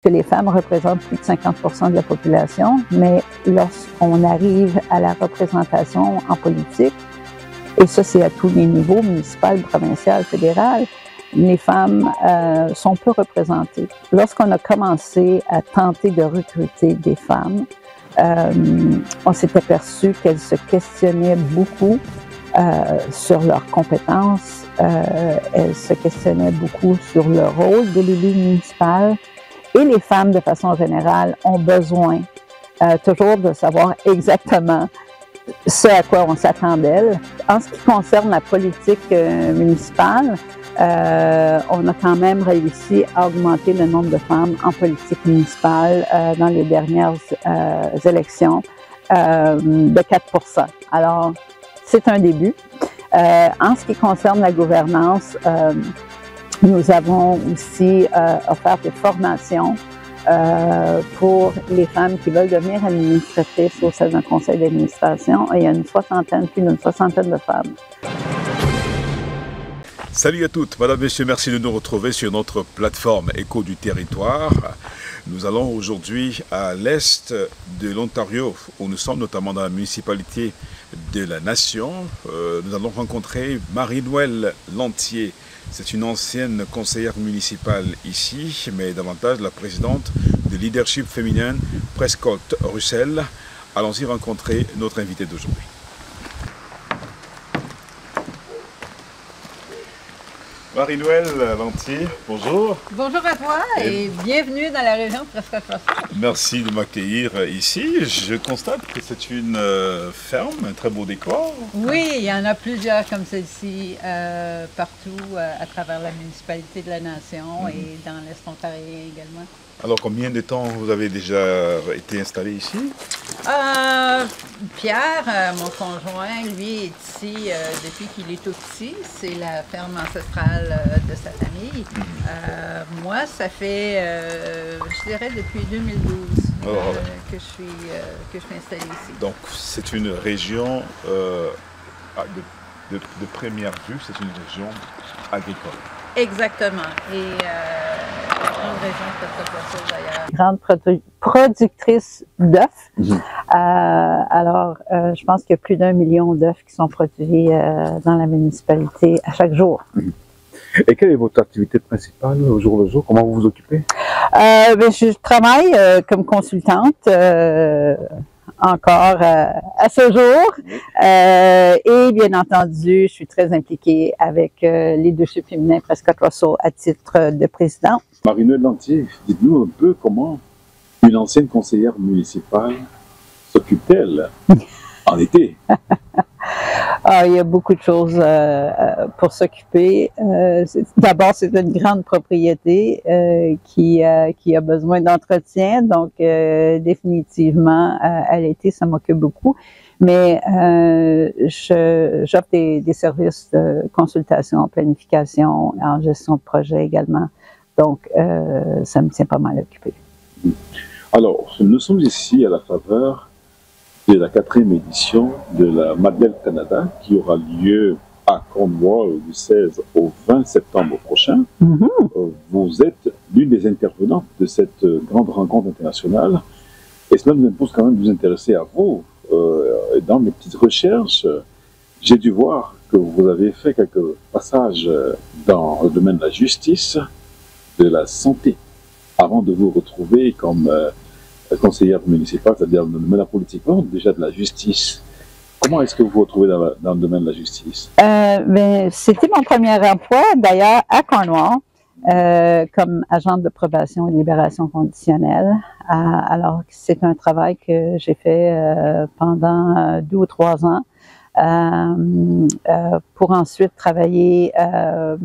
que les femmes représentent plus de 50% de la population, mais lorsqu'on arrive à la représentation en politique, et ça c'est à tous les niveaux, municipal, provincial, fédéral, les femmes sont peu représentées. Lorsqu'on a commencé à tenter de recruter des femmes, on s'est aperçu qu'elles se questionnaient beaucoup sur leurs compétences, elles se questionnaient beaucoup sur le rôle de l'élu municipal. Et les femmes, de façon générale, ont besoin toujours de savoir exactement ce à quoi on s'attend d'elles. En ce qui concerne la politique municipale, on a quand même réussi à augmenter le nombre de femmes en politique municipale dans les dernières élections de 4%. Alors, c'est un début. En ce qui concerne la gouvernance, nous avons aussi offert des formations pour les femmes qui veulent devenir administratrices au sein d'un conseil d'administration. Il y a plus d'une soixantaine de femmes. Salut à toutes, madame, messieurs, merci de nous retrouver sur notre plateforme Écho du territoire. Nous allons aujourd'hui à l'est de l'Ontario, où nous sommes notamment dans la municipalité de la Nation. Nous allons rencontrer Marie-Noëlle Lantier. C'est une ancienne conseillère municipale ici, mais davantage la présidente de Leadership Féminin Prescott Russell. Allons-y rencontrer notre invitée d'aujourd'hui. Marie-Noëlle Lantier, bonjour. Bonjour à toi et bienvenue dans la région de Prescott-Russell. Merci de m'accueillir ici. Je constate que c'est une ferme, un très beau décor. Oui, il y en a plusieurs comme celle-ci partout à travers la municipalité de la Nation et dans l'Est ontarien également. Alors, combien de temps vous avez déjà été installé ici? Pierre, mon conjoint, lui, est ici depuis qu'il est tout petit. C'est la ferme ancestrale de sa famille. Moi, ça fait, je dirais, depuis 2012 que je suis installée ici. Donc, c'est une région, de première vue, c'est une région agricole. Exactement. Et grande région de Prescott-Russell d'ailleurs. Grande productrice d'œufs. Alors, je pense qu'il y a plus d'1 million d'œufs qui sont produits dans la municipalité à chaque jour. Et quelle est votre activité principale au jour le jour? Comment vous vous occupez? Je travaille comme consultante encore à ce jour. Et bien entendu, je suis très impliquée avec Leadership Féminin Prescott-Russell à titre de présidente. Marie-Noëlle Lantier, dites-nous un peu comment une ancienne conseillère municipale s'occupe-t-elle en été? Il y a beaucoup de choses pour s'occuper. D'abord, c'est une grande propriété qui a besoin d'entretien, donc définitivement, à l'été, ça m'occupe beaucoup. Mais j'offre des services de consultation, en planification, en gestion de projet également. Donc, ça me tient pas mal occupé. Alors, nous sommes ici à la faveur de la 4e édition de la Madeleine Canada qui aura lieu à Cornwall du 16 au 20 septembre prochain. Vous êtes l'une des intervenantes de cette grande rencontre internationale et cela nous impose quand même de vous intéresser à vous. Dans mes petites recherches, j'ai dû voir que vous avez fait quelques passages dans le domaine de la justice, de la santé, avant de vous retrouver comme conseillère municipale, c'est-à-dire dans le domaine de la politique, déjà de la justice. Comment est-ce que vous vous retrouvez dans le domaine de la justice? C'était mon premier emploi, d'ailleurs, à Cornwall, comme agente de probation et de libération conditionnelle. Alors, c'est un travail que j'ai fait pendant 2 ou 3 ans pour ensuite travailler un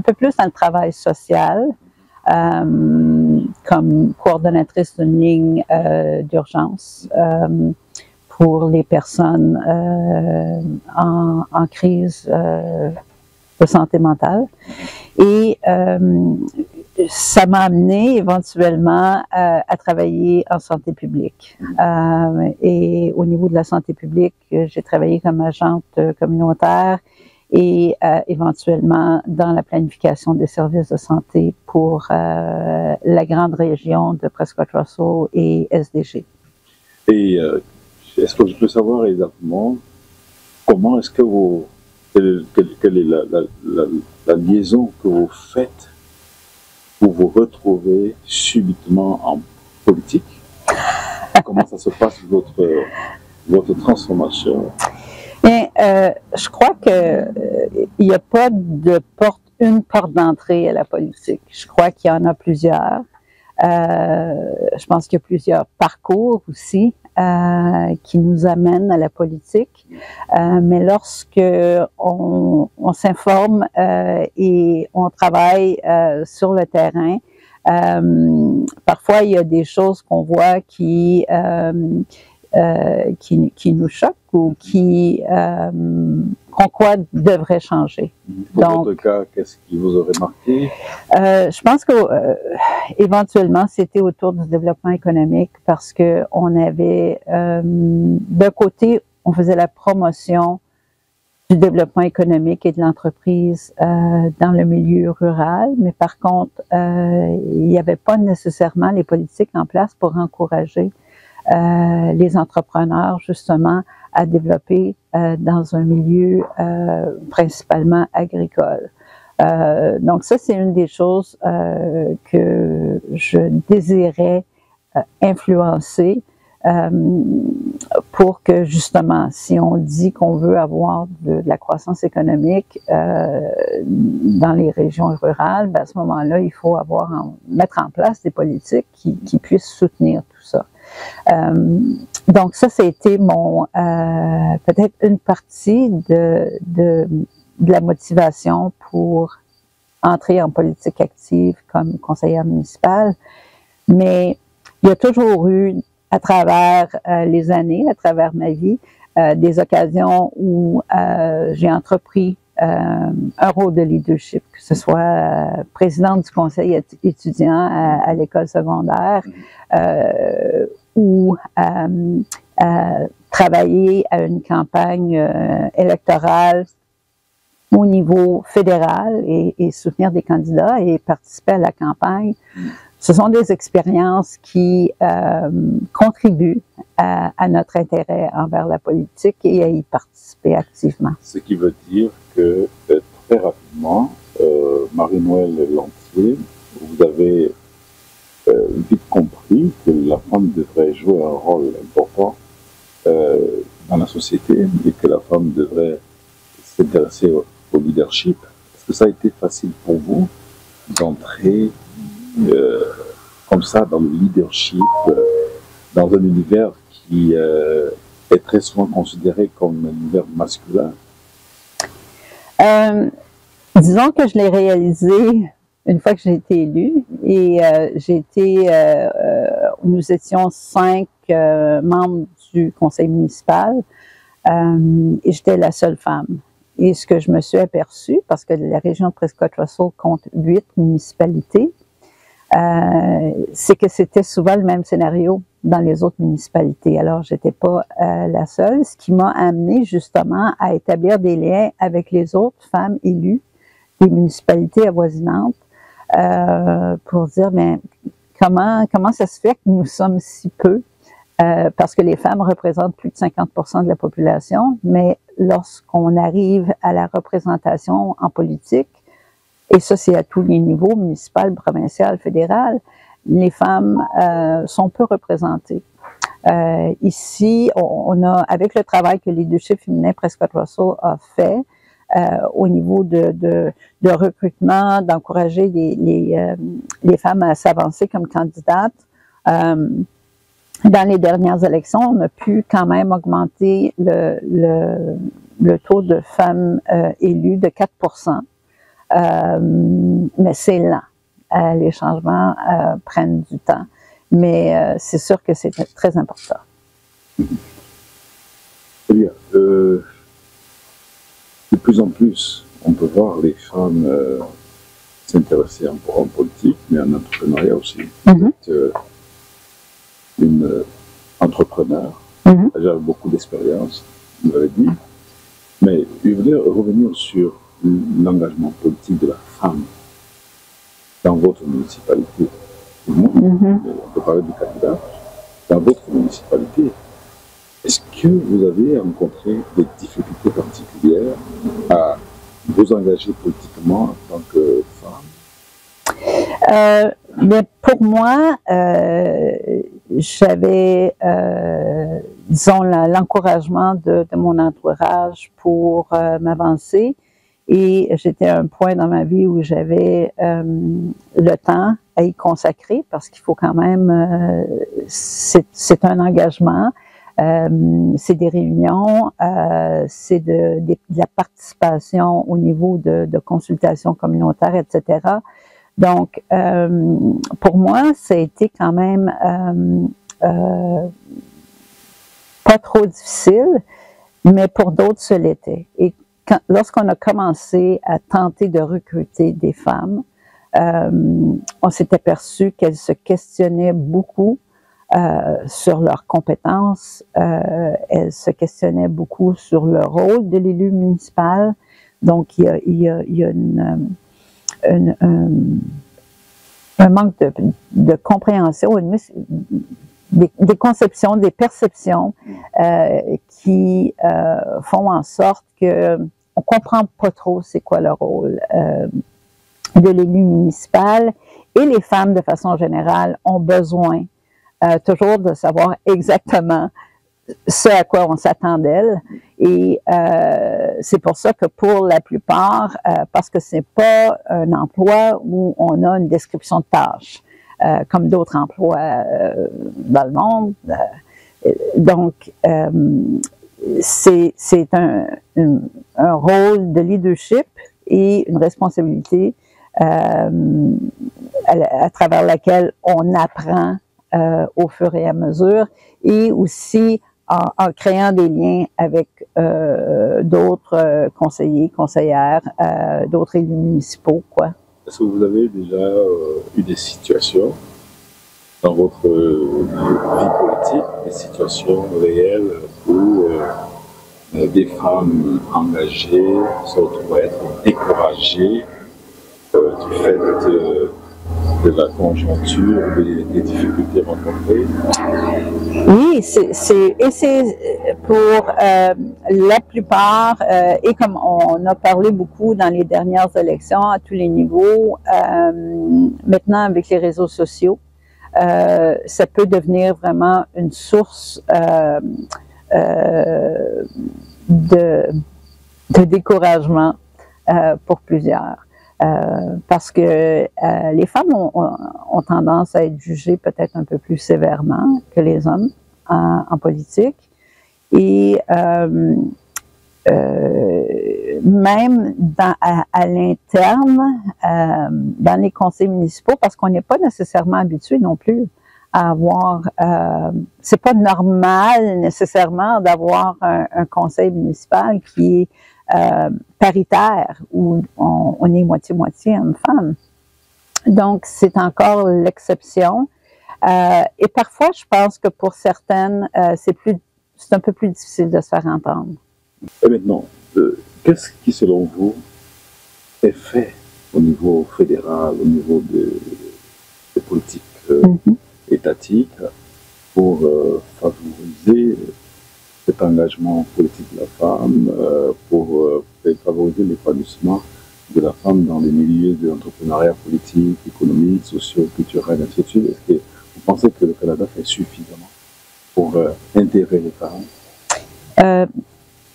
peu plus dans le travail social. Comme coordonnatrice d'une ligne d'urgence pour les personnes en crise de santé mentale. Et ça m'a amené éventuellement à travailler en santé publique. Et au niveau de la santé publique, j'ai travaillé comme agente communautaire et éventuellement dans la planification des services de santé pour la grande région de Prescott-Russell et SDG. Et est-ce que je peux savoir exactement comment est-ce que vous, quelle est la liaison que vous faites pour vous retrouver subitement en politique? Comment ça se passe votre transformation? Bien, je crois que il n'y a pas une porte d'entrée à la politique. Je crois qu'il y en a plusieurs. Je pense qu'il y a plusieurs parcours aussi qui nous amènent à la politique. Mais lorsque on s'informe et on travaille sur le terrain, parfois il y a des choses qu'on voit qui nous choquent ou qu'on croit devrait changer. Dans votre cas, qu'est-ce qui vous aurait marqué? Je pense que éventuellement c'était autour du développement économique parce que on avait d'un côté on faisait la promotion du développement économique et de l'entreprise dans le milieu rural, mais par contre il n'y avait pas nécessairement les politiques en place pour encourager les entrepreneurs justement à développer dans un milieu principalement agricole. Donc ça, c'est une des choses que je désirais influencer pour que justement, si on dit qu'on veut avoir de la croissance économique dans les régions rurales, ben à ce moment-là, il faut mettre en place des politiques qui puissent soutenir tout ça. Donc ça, c'était peut-être une partie de la motivation pour entrer en politique active comme conseillère municipale. Mais il y a toujours eu, à travers les années, à travers ma vie, des occasions où j'ai entrepris un rôle de leadership, que ce soit présidente du conseil étudiant à l'école secondaire ou travailler à une campagne électorale au niveau fédéral et soutenir des candidats et participer à la campagne. Ce sont des expériences qui contribuent à notre intérêt envers la politique et à y participer activement. Ce qui veut dire que très rapidement, Marie-Noëlle Lantier, vous avez vite compris que la femme devrait jouer un rôle important dans la société et que la femme devrait s'intéresser au leadership. Est-ce que ça a été facile pour vous d'entrer comme ça dans le leadership, dans un univers qui est très souvent considéré comme un univers masculin? Disons que je l'ai réalisé une fois que j'ai été élue et nous étions 5 membres du conseil municipal et j'étais la seule femme. Et ce que je me suis aperçue, parce que la région de Prescott-Russell compte 8 municipalités, c'est que c'était souvent le même scénario dans les autres municipalités. Alors, j'étais pas la seule, ce qui m'a amené justement à établir des liens avec les autres femmes élues des municipalités avoisinantes pour dire, mais comment ça se fait que nous sommes si peu? Parce que les femmes représentent plus de 50% de la population, mais lorsqu'on arrive à la représentation en politique, et ça c'est à tous les niveaux, municipal, provincial, fédéral, les femmes sont peu représentées. Ici, on a, avec le travail que Leadership féminin Prescott-Russell a fait, au niveau de recrutement, d'encourager les femmes à s'avancer comme candidates, dans les dernières élections, on a pu quand même augmenter le taux de femmes élues de 4%. Mais c'est lent. Les changements prennent du temps. Mais c'est sûr que c'est très important. Très bien. De plus en plus, on peut voir les femmes s'intéresser en politique, mais en entrepreneuriat aussi. Vous êtes une entrepreneur, déjà beaucoup d'expérience, vous l'avez dit. Mais je voudrais revenir sur l'engagement politique de la femme dans votre municipalité. On peut parler du candidat. Dans votre municipalité, est-ce que vous avez rencontré des difficultés particulières à vous engager politiquement en tant que femme? Mais pour moi, j'avais, disons, l'encouragement de mon entourage pour m'avancer. Et j'étais à un point dans ma vie où j'avais le temps à y consacrer parce qu'il faut quand même, c'est un engagement, c'est des réunions, c'est de la participation au niveau de consultations communautaires, etc. Donc, pour moi, ça a été quand même pas trop difficile, mais pour d'autres, ce l'était. Et lorsqu'on a commencé à tenter de recruter des femmes, on s'est aperçu qu'elles se questionnaient beaucoup sur leurs compétences, elles se questionnaient beaucoup sur le rôle de l'élu municipal. Donc, il y a un manque de compréhension, des conceptions, des perceptions qui font en sorte que on comprend pas trop c'est quoi le rôle de l'élu municipal, et les femmes de façon générale ont besoin toujours de savoir exactement ce à quoi on s'attend d'elles, et c'est pour ça que pour la plupart, parce que c'est pas un emploi où on a une description de tâches, comme d'autres emplois dans le monde, donc c'est un rôle de leadership et une responsabilité à travers laquelle on apprend au fur et à mesure, et aussi en créant des liens avec d'autres conseillers, conseillères, d'autres élus municipaux, quoi. Est-ce que vous avez déjà eu des situations dans votre vie politique, des situations réelles où des femmes engagées se retrouvent à être découragées du fait de la conjoncture, des difficultés rencontrées? Oui, c'est pour la plupart, et comme on a parlé beaucoup dans les dernières élections à tous les niveaux, maintenant avec les réseaux sociaux, ça peut devenir vraiment une source de découragement pour plusieurs. Parce que les femmes ont tendance à être jugées peut-être un peu plus sévèrement que les hommes en politique. Et même à l'interne, dans les conseils municipaux, parce qu'on n'est pas nécessairement habitué non plus à avoir, c'est pas normal nécessairement d'avoir un conseil municipal qui est paritaire, où on est moitié-moitié hommes-femmes. Donc, c'est encore l'exception. Et parfois, je pense que pour certaines, c'est un peu plus difficile de se faire entendre. Et maintenant, qu'est-ce qui, selon vous, est fait au niveau fédéral, au niveau des politiques étatiques pour favoriser cet engagement politique de la femme, pour favoriser l'épanouissement de la femme dans les milieux de l'entrepreneuriat politique, économique, socio-culturel, ainsi de suite? Est-ce que vous pensez que le Canada fait suffisamment pour intégrer les femmes?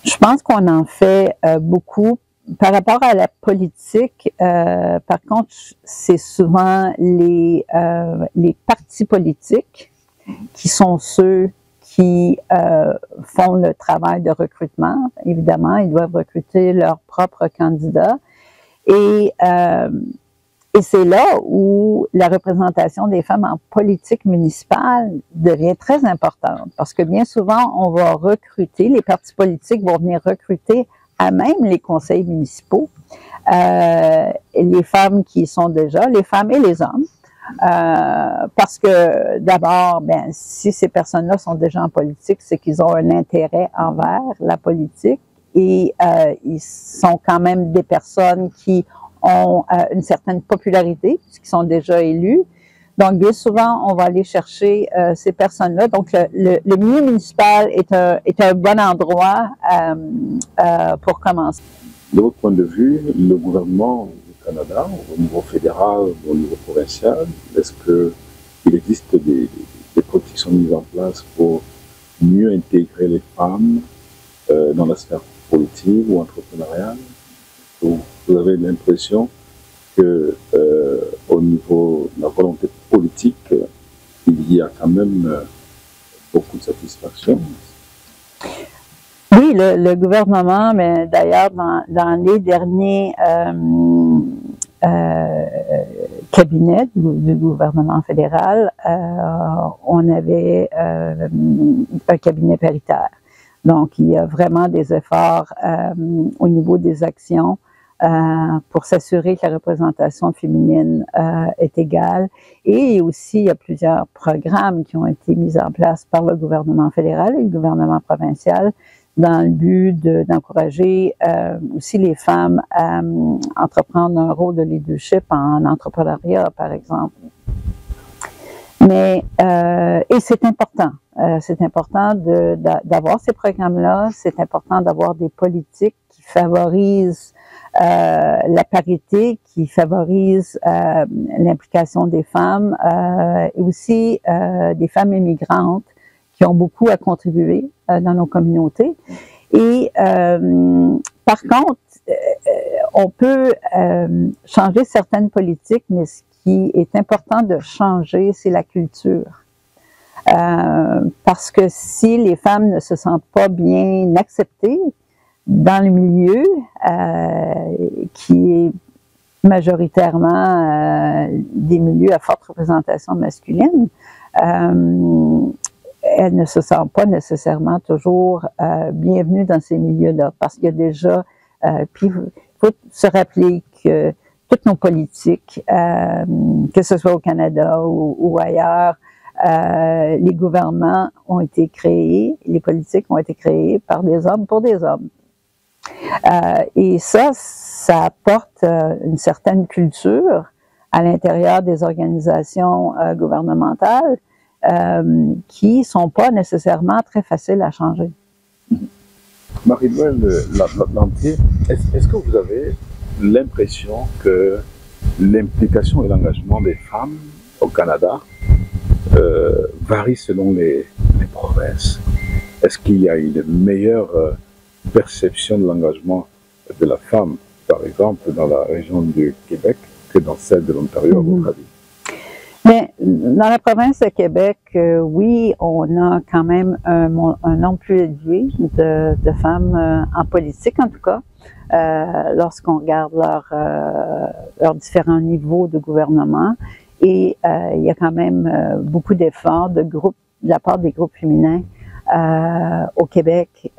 Je pense qu'on en fait beaucoup. Par rapport à la politique, par contre, c'est souvent les partis politiques qui sont ceux qui font le travail de recrutement. Évidemment, ils doivent recruter leurs propres candidats. Et c'est là où la représentation des femmes en politique municipale devient très importante. Parce que bien souvent, on va recruter, les partis politiques vont venir recruter à même les conseils municipaux, les femmes qui sont déjà, les femmes et les hommes. Parce que d'abord, si ces personnes-là sont déjà en politique, c'est qu'ils ont un intérêt envers la politique, et ils sont quand même des personnes qui ont une certaine popularité, puisqu'ils sont déjà élus. Donc, bien souvent, on va aller chercher ces personnes-là. Donc, le milieu municipal est un bon endroit pour commencer. De votre point de vue, le gouvernement du Canada, au niveau fédéral, au niveau provincial, est-ce qu'il existe des politiques qui sont mises en place pour mieux intégrer les femmes dans la sphère politique ou entrepreneuriale? Vous avez l'impression que au niveau de la volonté politique, il y a quand même beaucoup de satisfaction? Oui, le gouvernement, mais d'ailleurs, dans les derniers cabinets du gouvernement fédéral, on avait un cabinet paritaire. Donc, il y a vraiment des efforts au niveau des actions pour s'assurer que la représentation féminine est égale. Et aussi, il y a plusieurs programmes qui ont été mis en place par le gouvernement fédéral et le gouvernement provincial dans le but d'encourager aussi les femmes à entreprendre un rôle de leadership en entrepreneuriat, par exemple. Mais, et c'est important. C'est important d'avoir ces programmes-là. C'est important d'avoir des politiques qui favorisent la parité, qui favorisent l'implication des femmes et aussi des femmes immigrantes qui ont beaucoup à contribuer dans nos communautés. Et par contre, on peut changer certaines politiques, mais ce qui est important de changer, c'est la culture. Parce que si les femmes ne se sentent pas bien acceptées dans le milieu, qui est majoritairement des milieux à forte représentation masculine, elles ne se sentent pas nécessairement toujours bienvenues dans ces milieux-là, parce qu'il y a déjà, puis il faut se rappeler que toutes nos politiques, que ce soit au Canada ou ailleurs, les gouvernements ont été créés, les politiques ont été créées par des hommes pour des hommes. Et ça apporte une certaine culture à l'intérieur des organisations gouvernementales qui sont pas nécessairement très faciles à changer. Marie-Noëlle Lantier, est-ce que vous avez l'impression que l'implication et l'engagement des femmes au Canada varie selon les provinces? Est-ce qu'il y a une meilleure perception de l'engagement de la femme, par exemple, dans la région du Québec que dans celle de l'Ontario, à votre avis? Mais dans la province de Québec, oui, on a quand même un nombre plus élevé de femmes en politique, en tout cas, lorsqu'on regarde leurs différents niveaux de gouvernement. Et il y a quand même beaucoup d'efforts de la part des groupes féminins au Québec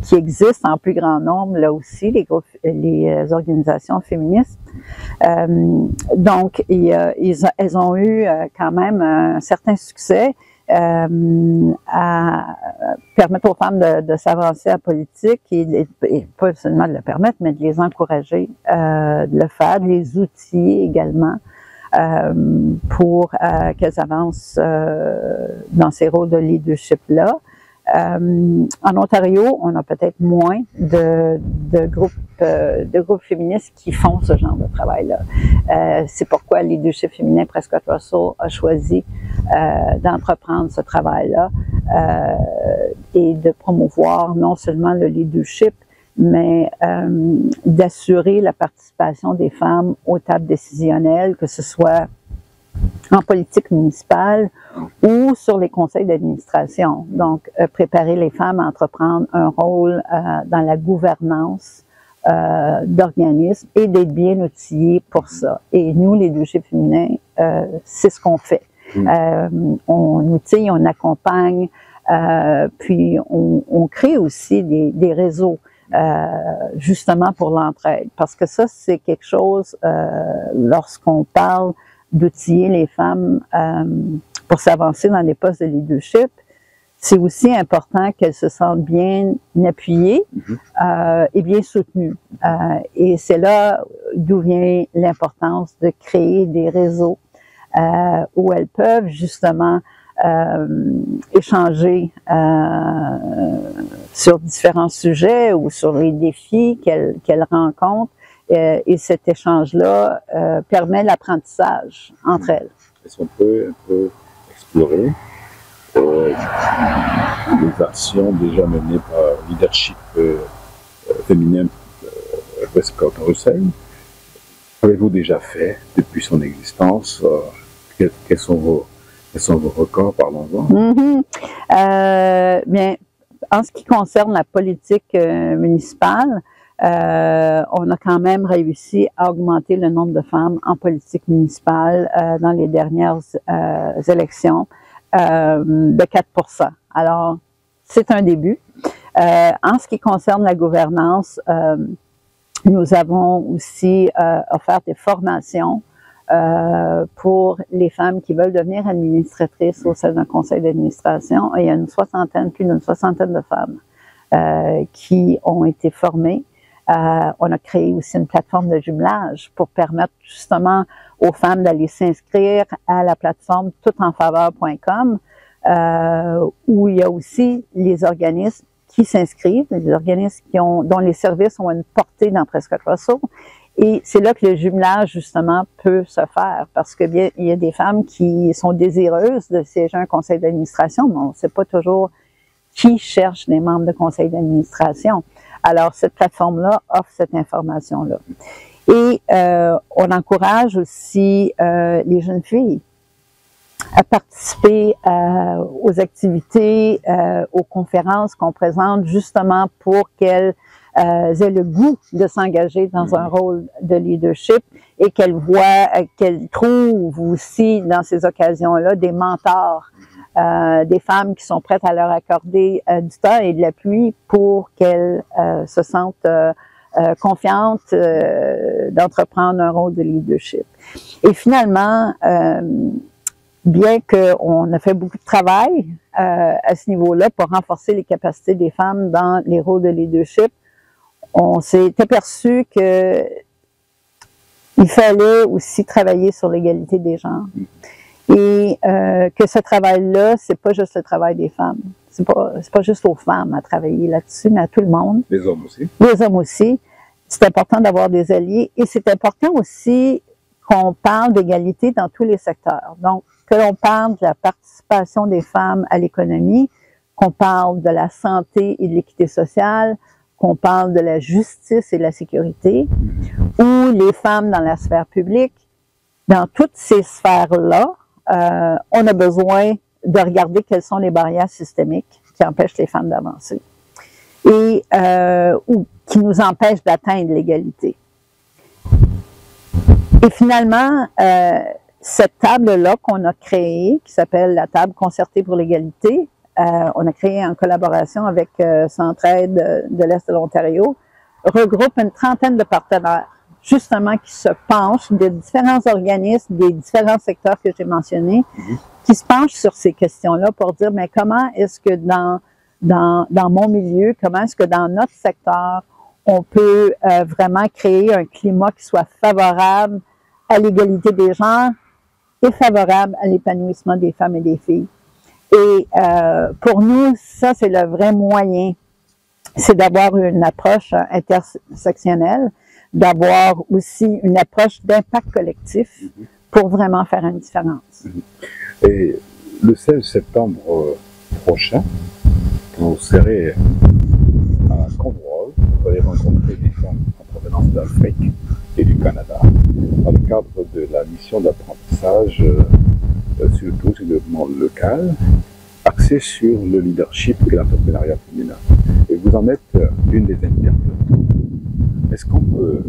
qui existent en plus grand nombre, là aussi, les organisations féministes. Donc, elles ont eu quand même un certain succès à permettre aux femmes de s'avancer à la politique et pas seulement de le permettre, mais de les encourager de le faire, de les outiller également pour qu'elles avancent dans ces rôles de leadership-là. En Ontario, on a peut-être moins de groupes féministes qui font ce genre de travail-là. C'est pourquoi Leadership féminin Prescott Russell a choisi d'entreprendre ce travail-là et de promouvoir non seulement le leadership, mais d'assurer la participation des femmes aux tables décisionnelles, que ce soit en politique municipale ou sur les conseils d'administration. Donc, préparer les femmes à entreprendre un rôle dans la gouvernance d'organismes et d'être bien outillées pour ça. Et nous, les leadership féminins, c'est ce qu'on fait. On outille, on accompagne, puis on crée aussi des réseaux justement pour l'entraide. Parce que ça, c'est quelque chose, lorsqu'on parle d'outiller les femmes pour s'avancer dans les postes de leadership, c'est aussi important qu'elles se sentent bien appuyées et bien soutenues. Et c'est là d'où vient l'importance de créer des réseaux où elles peuvent justement échanger sur différents sujets ou sur les défis qu'elles rencontrent. Et cet échange-là permet l'apprentissage entre elles. Est-ce qu'on peut un peu explorer les actions déjà menées par Leadership Féminin Westcott Russell? Qu'avez-vous déjà fait depuis son existence? Quels sont vos records? Parlons-en. Bien, en ce qui concerne la politique municipale, on a quand même réussi à augmenter le nombre de femmes en politique municipale dans les dernières élections de 4%. Alors, c'est un début. En ce qui concerne la gouvernance, nous avons aussi offert des formations pour les femmes qui veulent devenir administratrices au sein d'un conseil d'administration. Il y a plus d'une soixantaine de femmes qui ont été formées. On a créé aussi une plateforme de jumelage pour permettre justement aux femmes d'aller s'inscrire à la plateforme toutenfaveur.com où il y a aussi les organismes qui s'inscrivent, les organismes dont les services ont une portée dans Prescott Russell. Et c'est là que le jumelage, justement, peut se faire parce que bien, il y a des femmes qui sont désireuses de siéger un conseil d'administration, mais on ne sait pas toujours qui cherche des membres de conseil d'administration. Alors, cette plateforme-là offre cette information-là. Et on encourage aussi les jeunes filles à participer aux activités, aux conférences qu'on présente justement pour qu'elles aient le goût de s'engager dans un rôle de leadership et qu'elles voient, qu'elles trouvent aussi dans ces occasions-là des mentors, des femmes qui sont prêtes à leur accorder du temps et de l'appui pour qu'elles se sentent confiantes d'entreprendre un rôle de leadership. Et finalement, bien qu'on a fait beaucoup de travail à ce niveau-là pour renforcer les capacités des femmes dans les rôles de leadership, on s'est aperçu que il fallait aussi travailler sur l'égalité des genres. Et que ce travail-là, c'est pas juste le travail des femmes. C'est pas juste aux femmes à travailler là-dessus, mais à tout le monde. Les hommes aussi. Les hommes aussi. C'est important d'avoir des alliés. Et c'est important aussi qu'on parle d'égalité dans tous les secteurs. Donc, que l'on parle de la participation des femmes à l'économie, qu'on parle de la santé et de l'équité sociale, qu'on parle de la justice et de la sécurité, ou les femmes dans la sphère publique. Dans toutes ces sphères-là, on a besoin de regarder quelles sont les barrières systémiques qui empêchent les femmes d'avancer et ou qui nous empêchent d'atteindre l'égalité. Et finalement, cette table-là qu'on a créée, qui s'appelle la table concertée pour l'égalité, on a créé en collaboration avec Centraide de l'Est de l'Ontario, regroupe une trentaine de partenaires, justement qui se penchent, des différents organismes, des différents secteurs que j'ai mentionnés, qui se penchent sur ces questions-là pour dire, mais comment est-ce que dans mon milieu, comment est-ce que dans notre secteur, on peut vraiment créer un climat qui soit favorable à l'égalité des genres et favorable à l'épanouissement des femmes et des filles. Et pour nous, ça, c'est le vrai moyen, c'est d'avoir une approche intersectionnelle, d'avoir aussi une approche d'impact collectif pour vraiment faire une différence. Et le 16 septembre prochain, vous serez à Cornwall, vous allez rencontrer des femmes en provenance d'Afrique et du Canada dans le cadre de la mission d'apprentissage surtout sur le développement local, axé sur le leadership et l'entrepreneuriat féminin. Et vous en êtes une des intervenantes. Est-ce qu'on peut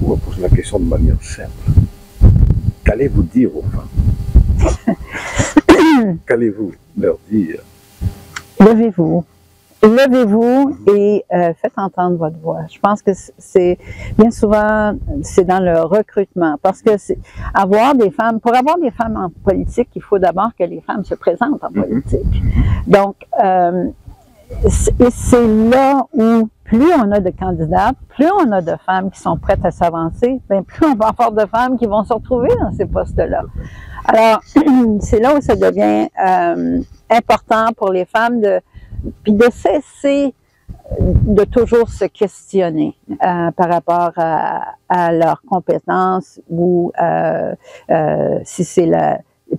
vous reposer la question de manière simple? Qu'allez-vous dire aux femmes? Qu'allez-vous leur dire? Levez-vous levez-vous et faites entendre votre voix. Je pense que c'est bien souvent, c'est dans le recrutement. Parce que pour avoir des femmes en politique, il faut d'abord que les femmes se présentent en politique. Donc, c'est là où plus on a de candidates, plus on a de femmes qui sont prêtes à s'avancer, bien plus on va avoir de femmes qui vont se retrouver dans ces postes-là. Alors, c'est là où ça devient important pour les femmes puis de cesser de toujours se questionner par rapport à leurs compétences ou si c'est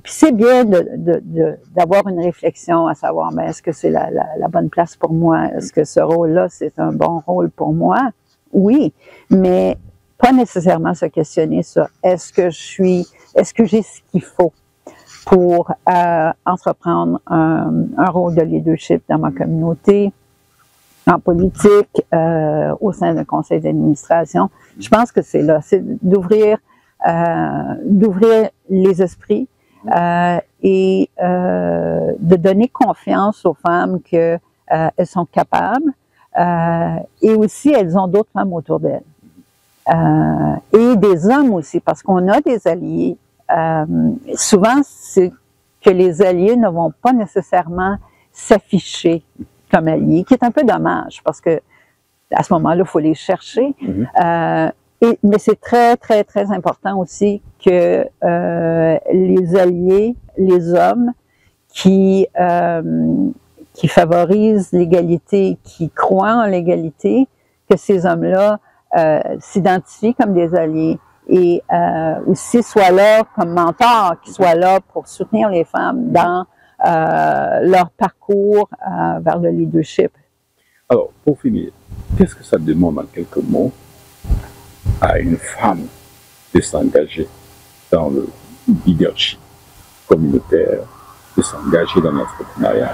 Puis c'est bien d'avoir une réflexion à savoir, mais est-ce que c'est la bonne place pour moi? Est-ce que ce rôle-là, c'est un bon rôle pour moi? Oui, mais pas nécessairement se questionner sur est-ce que j'ai ce qu'il faut pour entreprendre un rôle de leadership dans ma communauté, en politique, au sein d'un conseil d'administration. Je pense que c'est là, c'est d'ouvrir les esprits et de donner confiance aux femmes que elles sont capables et aussi elles ont d'autres femmes autour d'elles. Et des hommes aussi, parce qu'on a des alliés. Souvent, c'est que les alliés ne vont pas nécessairement s'afficher comme alliés, qui est un peu dommage, parce que à ce moment-là, il faut les chercher. Mais c'est très, très, très important aussi que les alliés, les hommes qui favorisent l'égalité, qui croient en l'égalité, que ces hommes-là s'identifient comme des alliés et aussi soient là comme mentors, qui soient là pour soutenir les femmes dans leur parcours vers le leadership. Alors, pour finir, qu'est-ce que ça demande en quelques mots à une femme de s'engager dans le leadership communautaire, de s'engager dans l'entrepreneuriat?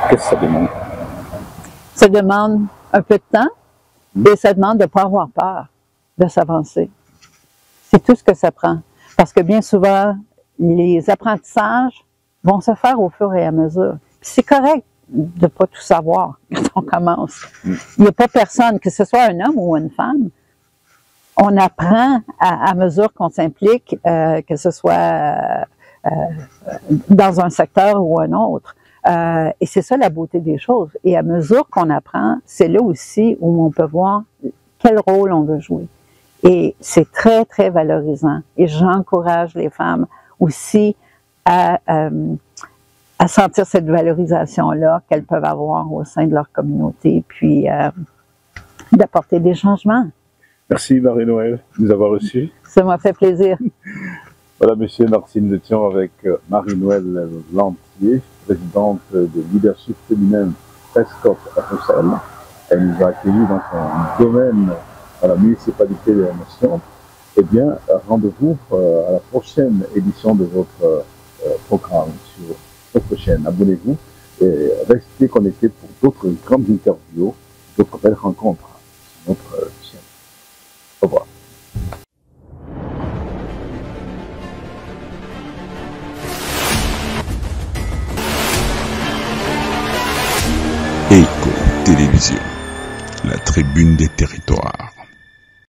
Qu'est-ce que ça demande? Ça demande un peu de temps et ça demande de ne pas avoir peur de s'avancer. C'est tout ce que ça prend. Parce que bien souvent, les apprentissages vont se faire au fur et à mesure. Puis c'est correct de ne pas tout savoir quand on commence. Il n'y a pas personne, que ce soit un homme ou une femme, on apprend à mesure qu'on s'implique, que ce soit dans un secteur ou un autre. Et c'est ça la beauté des choses. Et à mesure qu'on apprend, c'est là aussi où on peut voir quel rôle on veut jouer. Et c'est très, très valorisant. Et j'encourage les femmes aussi à sentir cette valorisation-là qu'elles peuvent avoir au sein de leur communauté, puis d'apporter des changements. Merci Marie-Noëlle de nous avoir reçus. Ça m'a fait plaisir. Voilà, monsieur, merci. Nous étions avec Marie-Noëlle Lantier, présidente de Leadership Féminin Prescott à Bruxelles. Elle nous a accueillis dans son domaine à la municipalité de la Nation. Eh bien, rendez-vous à la prochaine édition de votre programme sur notre chaîne. Abonnez-vous et restez connectés pour d'autres grandes interviews, d'autres belles rencontres sur notre chaîne. Au revoir. Éco Télévision, la tribune des territoires.